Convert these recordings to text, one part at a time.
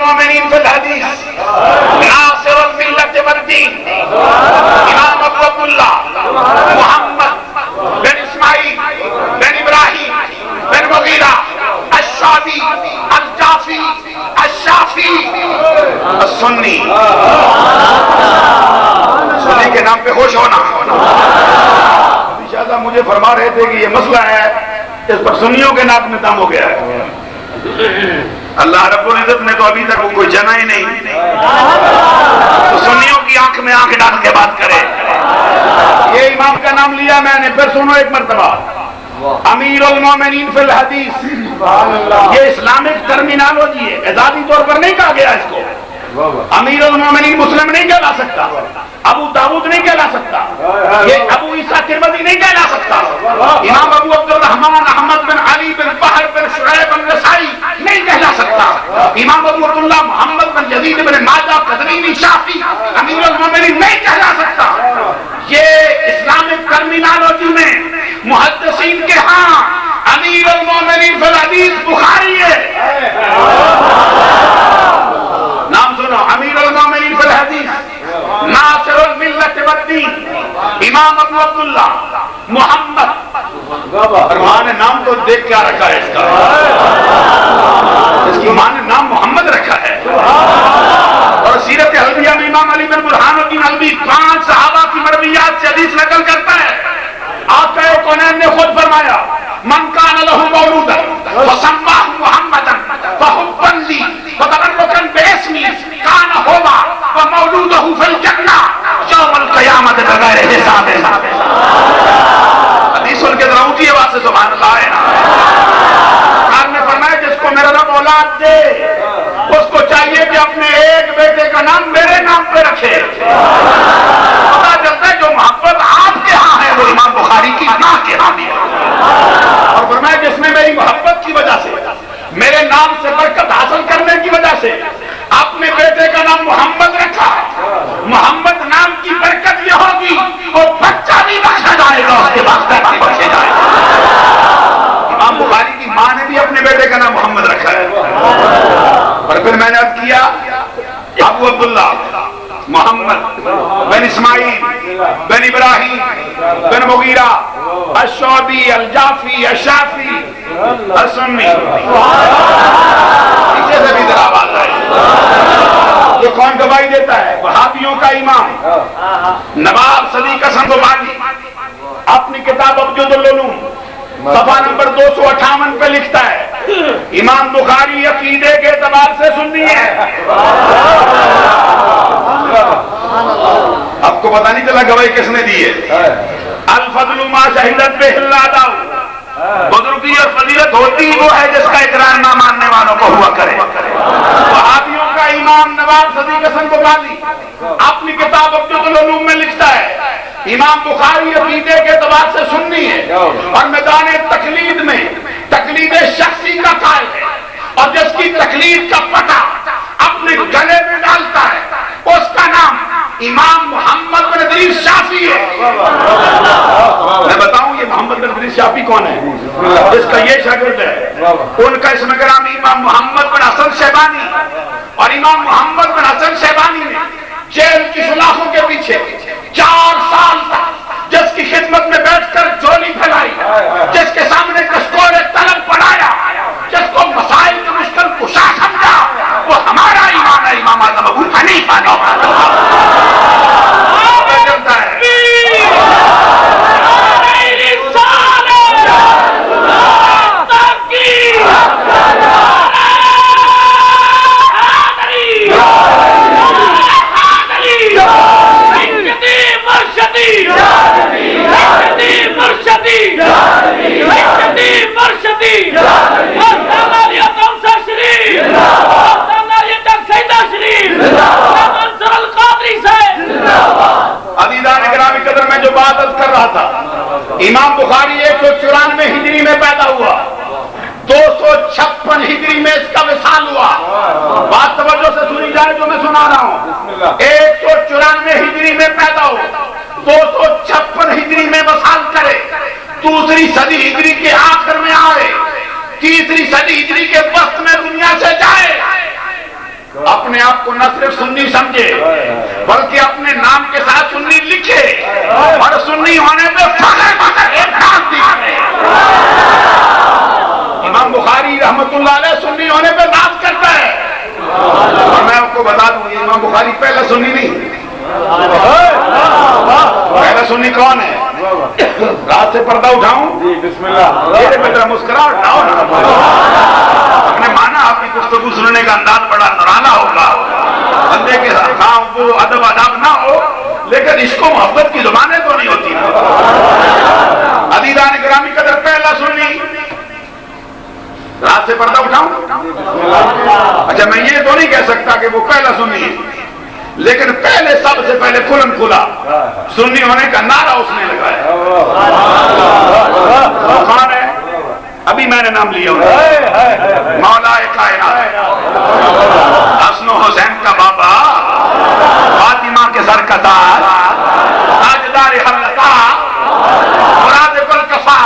المومنین فی الحدیث ناصر الملت والدین امام ابو عبداللہ محمد بن اسماعیل بن ابراہیم بن مغیرہ الشعبی الجعفی الشافعی السنی. سنی کے نام پہ خوش ہونا. شاہدہ مجھے فرما رہے تھے کہ یہ مسئلہ ہے اس پر سنیوں کے ناک میں دم ہو گیا ہے. اللہ رب العزت نے تو ابھی تک کوئی جنا ہی نہیں, تو سنیوں کی آنکھ میں آنکھ ڈال کے بات کرے. یہ امام کا نام لیا میں نے, پھر سنو ایک مرتبہ امیر المومنین فی الحدیث. یہ اسلامک ٹرمینالوجی ہے, اعزازی طور پر نہیں کہا گیا اس کو. امیر المومنین مسلم نہیں کہلا سکتا, ابو داؤد نہیں کہلا سکتا, یہ ابو عیسیٰ ترمذی نہیں کہلا سکتا, امام ابو عبد الرحمن احمد بن علی بن بحر بن شعیب بن نسائی نہیں کہلا سکتا, امام ابو عبداللہ محمد بن یزید بن ماجہ قزوینی شافعی امیر المومنین نہیں کہلا سکتا. یہ اسلامک ٹرمینالوجی میں محدثین کے ہاں امیر المومنین فی الحدیث بخاری ہے. نام سنو, امیر المومنین فی الحدیث ناصر الملت والدین امام ابو عبداللہ محمد. ماں نے نام تو دیکھ کیا رکھا ہے اس کا, اس کی ماں نے نام محمد رکھا ہے. اور سیرت حلبیہ میں امام علی بن برہان الدین حلبی 5 صحابہ کی مرویات سے حدیث نقل کرتا ہے. آقا کونین نے خود فرمایا من کان لہ مولودا فسماہ محمدا فحبا لی وتبرکا باسمی کان ہوا ومولودہ فی الجنہ یوم القیامت بغیر حساب. حدیث سن کے ذرا اونچی آواز سے سبحان اللہ ہے. آپ نے فرمایا جس کو میرا رب اولاد دے اس کو چاہیے کہ اپنے ایک بیٹے کا نام میرے نام پہ رکھے. پتا چلتا ہے جو محبت آپ کے ہاں ہے وہ امام بخاری کی ماں کے ہاں بھی ہے. اور فرمایا جس نے میری محبت کی وجہ سے میرے نام سے برکت حاصل کرنے کی وجہ سے اپنے بیٹے کا نام محمد رکھا, محمد نام کی برکت یہ ہوگی وہ بچہ بھی بخشا جائے گا, اس کے بعد بھی بخشے جائے گا. امام بخاری کی ماں نے بھی اپنے بیٹے کا نام محمد رکھا ہے. اور پھر میں نے عرض کیا ابو عبداللہ محمد بن اسماعیل بن ابراہیم بن مغیرہ الشعبی الجعفی الشافعی السنی. پیچھے سے بھی ذرا آواز آئی. یہ کون گواہی دیتا ہے؟ وہابیوں کا امام نواب صدیق حسن گوبانی اپنی کتاب ابجد العلوم صفحہ نمبر 258 پہ لکھتا ہے امام بخاری عقیدے کے اعتبار سے سنی ہے. آپ کو پتہ نہیں چلا گواہی کس نے دی ہے؟ الفضل ما شہدت بہ الاداء. بزرگی اور فضیلت ہوتی وہ ہے جس کا اقرار نہ ماننے والوں کو ہوا کرے. وہابیوں کا امام نواب صدیق حسن گوبانی اپنی کتاب ابجد العلوم میں لکھتا ہے امام بخاری عقیدے کے اعتبار سے سنی ہے اور میدان تقلید میں تقلید شخصی کا قائل ہے, اور جس کی تقلید کا پتہ اپنے گلے میں ڈالتا ہے اس کا نام امام محمد بن ادریس شافعی ہے. میں بتاؤں یہ محمد بن ادریس شافعی کون ہے؟ جس کا یہ شاگرد ہے. ان کا اسم گرامی امام محمد بن حسن شیبانی, اور امام محمد بن حسن شیبانی نے جیل کی سلاخوں کے پیچھے 4 سال تک جس کی خدمت میں بیٹھ کر جولی پھیلائی, جس کے سامنے کشکول طلب پڑھایا, جس کو مسائل کے مشکل کشا سمجھا, وہ ہمارا امام ہے امام اعظم ابو حنیفہ. چلتا ہے امام بخاری 194 ہجری میں پیدا ہوا, 256 ہجری میں اس کا وصال ہوا. بات توجہ سے سنی جائے جو میں سنا رہا ہوں. 194 ہجری میں پیدا ہو, 256 ہجری میں وصال کرے, دوسری صدی ہجری کے آخر میں آئے, تیسری صدی ہجری کے وسط میں دنیا سے جائے. آپ کو نہ صرف سنی سمجھے بلکہ اپنے نام کے ساتھ سنی لکھے اور سنی ہونے پہ فخر فخر ایک نام دکھائے. امام بخاری رحمت اللہ علیہ سنی ہونے پہ ناز کرتا ہے. اور میں آپ کو بتا دوں یہ امام بخاری پہلا سنی نہیں. پہلا سنی کون ہے؟ رات سے پردہ اٹھاؤں جی بسم اللہ میرے بیٹا مسکراہٹ نہ ہو. ہم نے مانا آپ کی گفتگو سننے کا انداز بڑا نرالا ہوگا بندے کے ہاں وہ ادب آداب نہ ہو لیکن اس کو محبت کی زبانیں تو نہیں ہوتی. عزیزان گرامی قدر پہلا سنی رات سے پردہ اٹھاؤں. اچھا میں یہ تو نہیں کہہ سکتا کہ وہ پہلا سنی ہے لیکن پہلے سب سے پہلے کھلم کھلا سنی ہونے کا نعرہ اس نے لگایا. کون ہے؟ ابھی میں نے نام لیا مولا کائنات حسن و حسین کا بابا فاطمہ کے سر کا تاج تاجدار حلقہ مراد کل کفا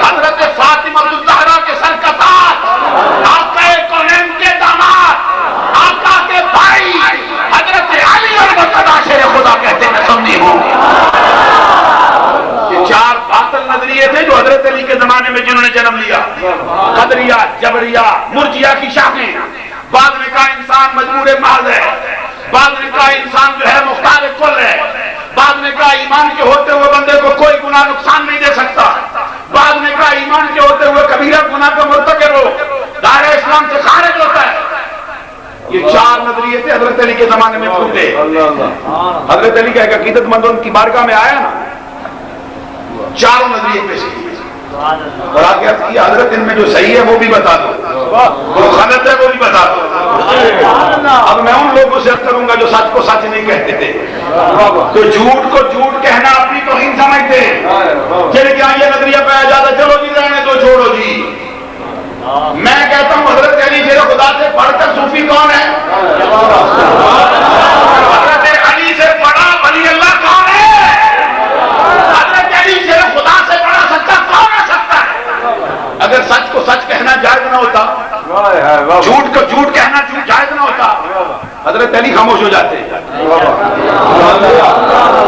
حضرت فاطمہ الزہرا کے سر کا تاج آقا کونین کے داماد آقا کے بھائی حضرت علی المرتضی شیر خدا کہتے ہیں سنی ہوں. یہ چار باطل نظریے تھے جو حضرت علی کے زمانے میں جنہوں نے جنم لیا. قدریہ جبریہ مرجیہ کی شاخیں. بعض نے کہا انسان مجبور محض ہے, بعض نے کہا انسان جو ہے مختار کل ہے, بعض نے کہا ایمان کے ہوتے ہوئے بندے کو کوئی گناہ نقصان نہیں دے سکتا, بعض نے کہا ایمان کے ہوتے ہوئے کبیرہ گناہ کا مرتکب ہو دائرہ اسلام سے خارج ہوتا ہے. یہ چار نظریے تھے حضرت علی کے زمانے میں پھوٹے. حضرت علی کا ایک عقیدت مند ان کی بارگاہ میں آیا نا چاروں نظریے پیش کیے اور آگے عرض کیا حضرت ان میں جو صحیح ہے وہ بھی بتا دو, جو غلط ہے وہ بھی بتا دو. اب میں ان لوگوں سے عرض کروں گا جو سچ کو سچ نہیں کہتے تھے تو جھوٹ کو جھوٹ کہنا اپنی توہین سمجھتے چلے کیا یہ نظریہ پایا جاتا چلو جی رہنے دو چھوڑو جی. میں کہتا ہوں حضرت علی شیر خدا سے پڑھ کر صوفی کون ہے؟ حضرت علی سے بڑا ولی اللہ کون ہے؟ حضرت علی شیر خدا سے بڑا سچا کون ہو سکتا ہے؟ اگر سچ کو سچ کہنا جائز نہ ہوتا, جھوٹ کو جھوٹ کہنا جائز نہ ہوتا, حضرت علی خاموش ہو جاتے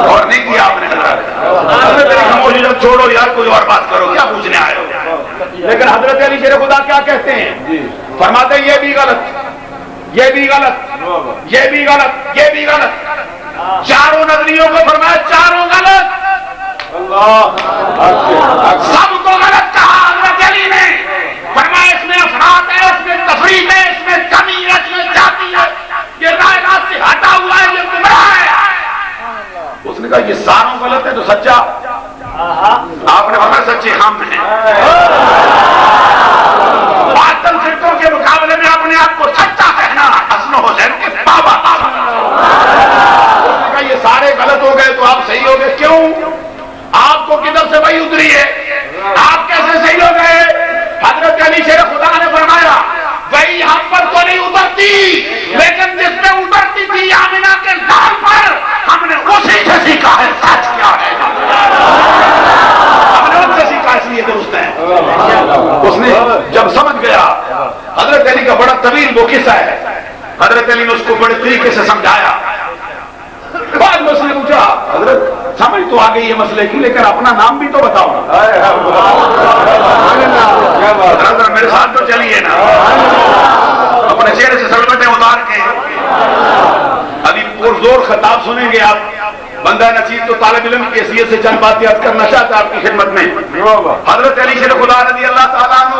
اور نہیں کیا آپ نے. حضرت علی خاموش ہو جاتے چھوڑو یار کوئی اور بات کرو کیا پوچھنے آئے ہو. لیکن حضرت علی شیر خدا کیا کہتے ہیں؟ فرماتے ہیں یہ بھی غلط یہ بھی غلط یہ بھی غلط یہ بھی غلط. چاروں نظریوں کو فرمایا چاروں غلط, سب کو غلط کہا حضرت علی نے. فرمایا اس میں افراد ہے, اس میں تفریق ہے, اس میں کمی ہے, اس میں جاتی ہے, یہ رائے راست سے ہٹا ہوا ہے, یہ گمراہ ہے. اس نے کہا یہ ساروں غلط ہے تو سچا آپ نے فرمایا سچے ہم ہیں. باطل فرقوں کے مقابلے میں اپنے آپ کو سچا کہنا حسن و حسین کے بابا. اس نے کہا یہ سارے غلط ہو گئے تو آپ صحیح ہو گئے. کیوں؟ آپ کو کدھر سے وحی اتری ہے, آپ کیسے صحیح ہو گئے؟ حضرت علی شیر خدا نے فرمایا وہی ہم پر تو نہیں اترتی لیکن جس میں اترتی تھی آمینہ کے لال پر ہم نے اسی سے سیکھا ہے سچ کیا ہے. ہم نے ان سے سیکھا اس لیے درست ہے. اس نے جب سمجھ گیا حضرت علی کا بڑا طویل وہ قصہ ہے. حضرت علی نے اس کو بڑے طریقے سے سمجھایا. بعد میں اس نے پوچھا حضرت سمجھ تو آ گئی ہے مسئلے کی لیکن اپنا نام بھی تو بتاؤ نا. میرے ساتھ تو چلیے نا, اپنے چہرے سے سلوٹیں اتار کے ابھی پرزور خطاب سنیں گے آپ. بندہ نصیب تو طالب علم کی حیثیت سے چند باتیں عرض کرنا چاہتا ہے آپ کی خدمت میں. حضرت علی شیر خدا رضی اللہ تعالیٰ عنہ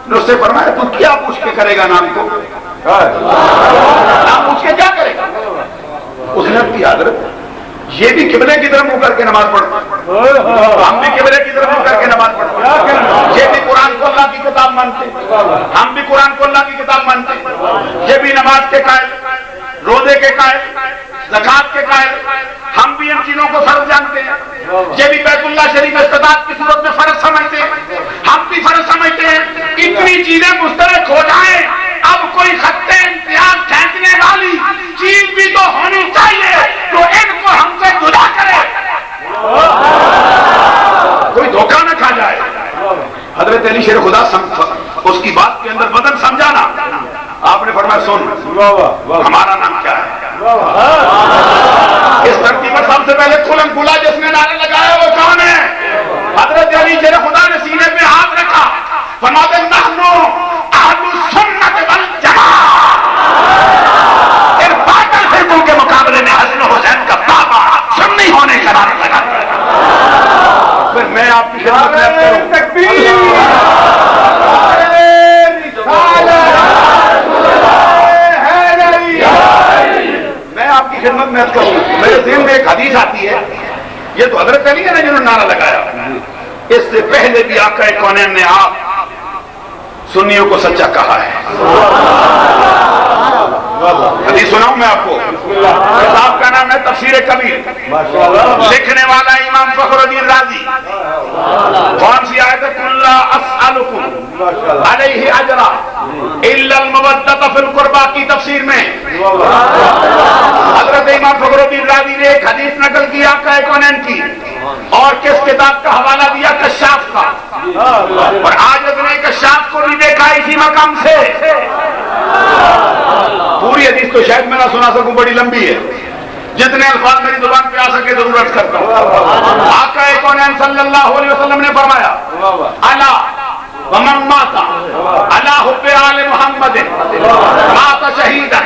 نے اس سے فرمایا تو کیا پوچھ کے کرے گا نام کو, نام پوچھ کے کیا کرے گا؟ اس نے کی حضرت یہ بھی قبلے کی طرف منہ کر کے نماز پڑھتے, ہم بھی قبلے کی طرف منہ کر کے نماز پڑھتے, یہ بھی قرآن کو اللہ کی کتاب مانتے, ہم بھی قرآن کو اللہ کی کتاب مانتے, یہ بھی نماز کے قائل, روزے کے قائل, زکات کے قائل, ہم بھی ان چیزوں کو فرض جانتے ہیں. یہ بھی بیت اللہ شریف استطاعت کی صورت میں فرض سمجھتے ہیں, ہم بھی فرض سمجھتے ہیں. اتنی چیزیں مشترک ہو جائیں اب کوئی خط امتیاز کھینچنے والی چیز بھی تو ہونی چاہیے جو ان کو ہم سے جدا کرے, کوئی دھوکہ نہ کھا جائے. حضرت علی شیر خدا اس کی بات کے اندر بدن سمجھانا. آپ نے فرمایا سن ہمارا نام کیا ہے. اس دھرتی پر سب سے پہلے کھلم کھلا جس نے نعرہ لگایا وہ کون ہے؟ حضرت علی. جنہیں خدا نے سینے پہ ہاتھ رکھا فرماتے نحنو اہل السنت والجماعہ. ان باطل فرقوں کے مقابلے میں حسن حسین کا بابا سنی ہونے کا نعرہ لگا. پھر میں آپ کی خدمت میں کروں. میرے ذہن میں ایک حدیث آتی ہے, یہ تو حضرت علی ہے نا جنہوں نے نعرہ لگایا, اس سے پہلے بھی آقا کونین نے آپ سنیوں کو سچا کہا ہے. حدیث سناؤں میں آپ کو. کتاب کا نام ہے تفسیر کبیر, لکھنے والا امام فخر الدین رازی. کون سی آیت ہے؟ قل لا اسألکم علیہ اجرا الا المودۃ فی القربى کی تفسیر میں حضرت امام فخر الدین رازی نے ایک حدیث نقل کی آقا کونین کی, اور کس کتاب کا حوالہ دیا؟ کشاف کا. اور آج اس نے کشاف کو بھی دیکھا اسی مقام سے. پوری حدیث تو شاید میں نہ سنا سکوں, بڑی لمبی ہے, جتنے الفاظ میری زبان پہ آ سکے ضرورت کرتا ہوں. آقا کونین صلی اللہ علیہ وسلم نے فرمایا الا ومن مات علی حب آل محمد مات شہیدا